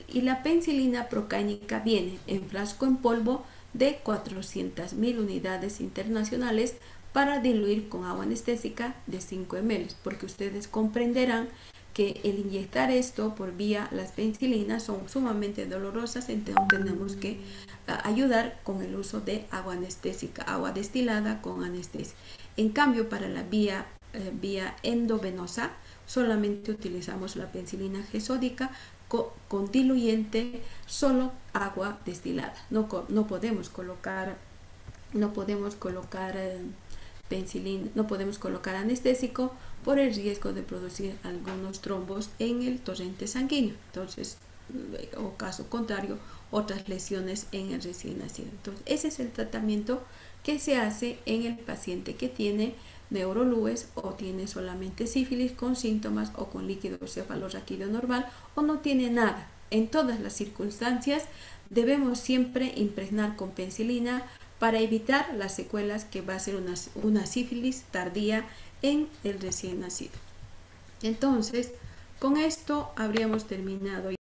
Y la penicilina procáinica viene en frasco en polvo de 400.000 unidades internacionales para diluir con agua anestésica de 5 ml, porque ustedes comprenderán que el inyectar esto por vía las penicilinas son sumamente dolorosas, entonces tenemos que ayudar con el uso de agua anestésica, agua destilada con anestesia. En cambio, para la vía endovenosa, solamente utilizamos la penicilina G sódica con diluyente, solo agua destilada. No podemos colocar penicilina, no podemos colocar anestésico por el riesgo de producir algunos trombos en el torrente sanguíneo. Entonces, o caso contrario, otras lesiones en el recién nacido. Entonces, ese es el tratamiento que se hace en el paciente que tiene neurolues o tiene solamente sífilis con síntomas o con líquido cefalorraquídeo normal o no tiene nada. En todas las circunstancias debemos siempre impregnar con penicilina para evitar las secuelas que va a ser una sífilis tardía en el recién nacido. Entonces, con esto habríamos terminado.